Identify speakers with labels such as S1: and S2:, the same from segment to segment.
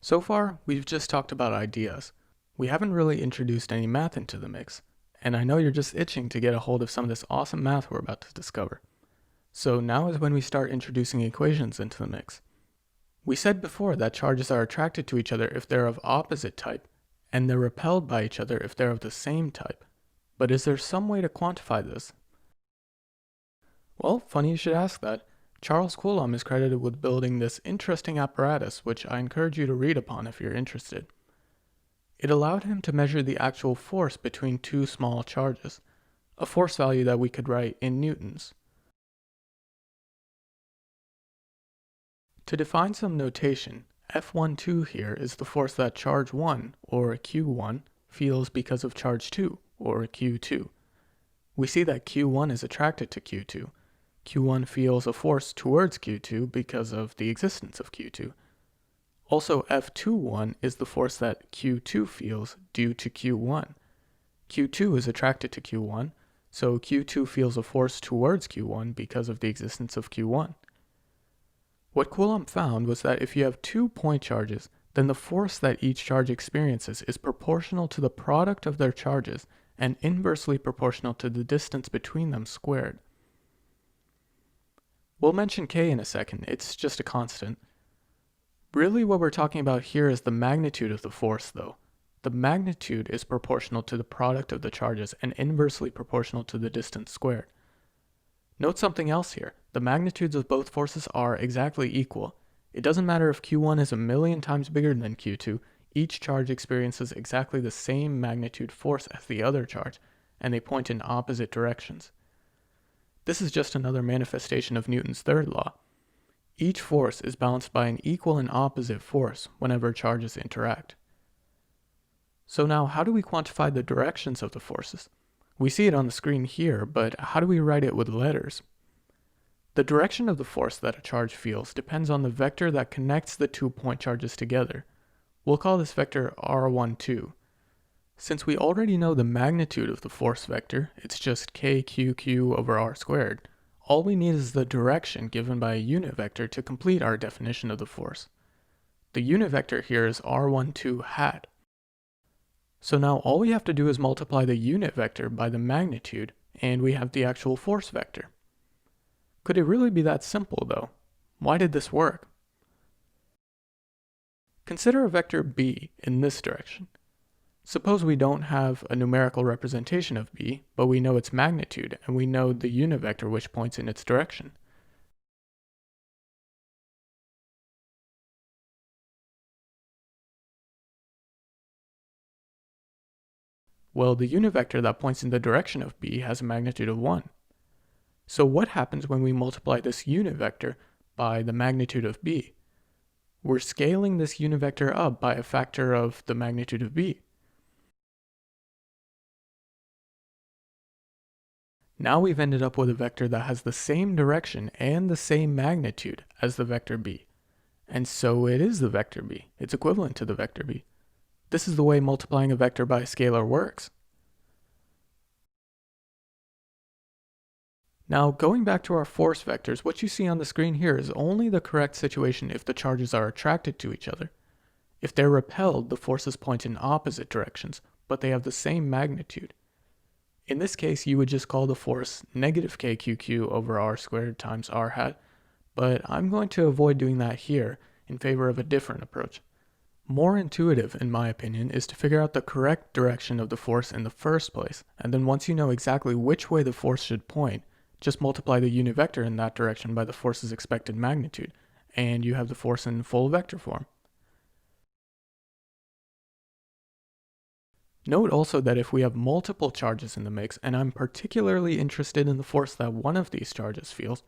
S1: So far, we've just talked about ideas. We haven't really introduced any math into the mix, and I know you're just itching to get a hold of some of this awesome math we're about to discover. So now is when we start introducing equations into the mix. We said before that charges are attracted to each other if they're of opposite type, and they're repelled by each other if they're of the same type. But is there some way to quantify this? Well, funny you should ask that. Charles Coulomb is credited with building this interesting apparatus, which I encourage you to read upon if you're interested. It allowed him to measure the actual force between two small charges, a force value that we could write in newtons. To define some notation, F12 here is the force that charge 1, or Q1, feels because of charge 2, or Q2. We see that Q1 is attracted to Q2. Q1 feels a force towards Q2 because of the existence of Q2. Also, F21 is the force that Q2 feels due to Q1. Q2 is attracted to Q1, so Q2 feels a force towards Q1 because of the existence of Q1. What Coulomb found was that if you have 2 point charges, then the force that each charge experiences is proportional to the product of their charges and inversely proportional to the distance between them squared. We'll mention k in a second, it's just a constant. Really what we're talking about here is the magnitude of the force though. The magnitude is proportional to the product of the charges and inversely proportional to the distance squared. Note something else here, the magnitudes of both forces are exactly equal. It doesn't matter if Q1 is a million times bigger than Q2, each charge experiences exactly the same magnitude force as the other charge, and they point in opposite directions. This is just another manifestation of Newton's third law. Each force is balanced by an equal and opposite force whenever charges interact. So now, how do we quantify the directions of the forces? We see it on the screen here, but how do we write it with letters? The direction of the force that a charge feels depends on the vector that connects the 2 point charges together. We'll call this vector r12. Since we already know the magnitude of the force vector, it's just kqq over r squared, all we need is the direction given by a unit vector to complete our definition of the force. The unit vector here is r12 hat. So now all we have to do is multiply the unit vector by the magnitude, and we have the actual force vector. Could it really be that simple though? Why did this work? Consider a vector b in this direction. Suppose we don't have a numerical representation of b, but we know its magnitude and we know the unit vector which points in its direction. Well, the unit vector that points in the direction of b has a magnitude of 1. So what happens when we multiply this unit vector by the magnitude of b? We're scaling this unit vector up by a factor of the magnitude of b. Now we've ended up with a vector that has the same direction and the same magnitude as the vector b. And so it is the vector b. It's equivalent to the vector b. This is the way multiplying a vector by a scalar works. Now, going back to our force vectors, what you see on the screen here is only the correct situation if the charges are attracted to each other. If they're repelled, the forces point in opposite directions, but they have the same magnitude. In this case, you would just call the force negative kqq over r squared times r hat, but I'm going to avoid doing that here in favor of a different approach. More intuitive, in my opinion, is to figure out the correct direction of the force in the first place, and then once you know exactly which way the force should point, just multiply the unit vector in that direction by the force's expected magnitude, and you have the force in full vector form. Note also that if we have multiple charges in the mix, and I'm particularly interested in the force that one of these charges feels,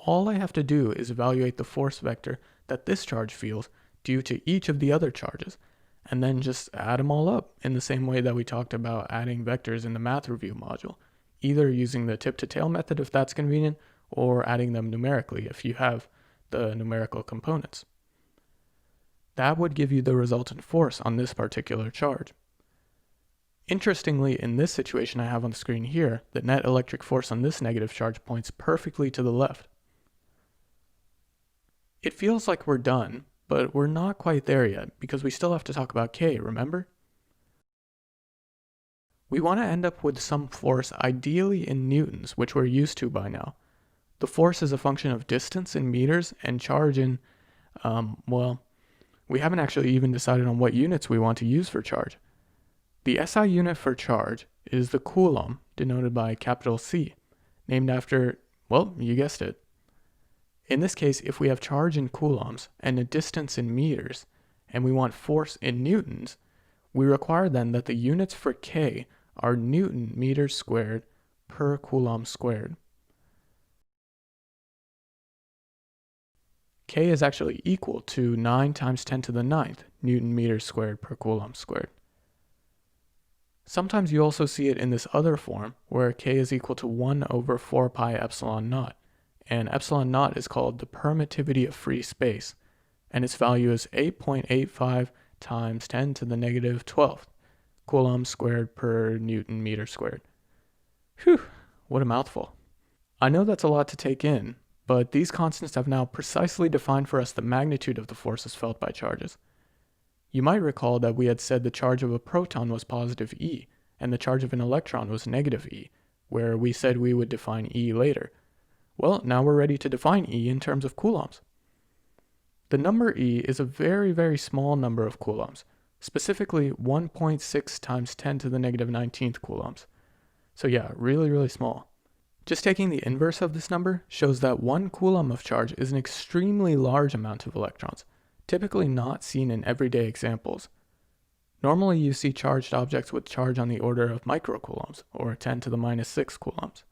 S1: all I have to do is evaluate the force vector that this charge feels due to each of the other charges, and then just add them all up in the same way that we talked about adding vectors in the math review module, either using the tip-to-tail method if that's convenient, or adding them numerically if you have the numerical components. That would give you the resultant force on this particular charge. Interestingly, in this situation I have on the screen here, the net electric force on this negative charge points perfectly to the left. It feels like we're done, but we're not quite there yet because we still have to talk about K, remember? We want to end up with some force ideally in newtons, which we're used to by now. The force is a function of distance in meters and charge in, well, we haven't actually even decided on what units we want to use for charge. The SI unit for charge is the coulomb, denoted by capital C, named after, well, you guessed it. In this case, if we have charge in coulombs and a distance in meters, and we want force in newtons, we require then that the units for K are Newton meters squared per coulomb squared. K is actually equal to 9 times 10 to the 9th Newton meters squared per coulomb squared. Sometimes you also see it in this other form, where K is equal to 1 over 4 pi epsilon naught, and epsilon naught is called the permittivity of free space, and its value is 8.85 times 10 to the negative 12th coulombs squared per Newton meter squared. Whew, what a mouthful. I know that's a lot to take in, but these constants have now precisely defined for us the magnitude of the forces felt by charges. You might recall that we had said the charge of a proton was positive E, and the charge of an electron was negative E, where we said we would define E later. Well, now we're ready to define E in terms of coulombs. The number E is a very, very small number of coulombs, specifically 1.6 times 10 to the negative 19th coulombs. So yeah, really, really small. Just taking the inverse of this number shows that 1 coulomb of charge is an extremely large amount of electrons, typically not seen in everyday examples. Normally you see charged objects with charge on the order of microcoulombs, or 10 to the minus 6 coulombs.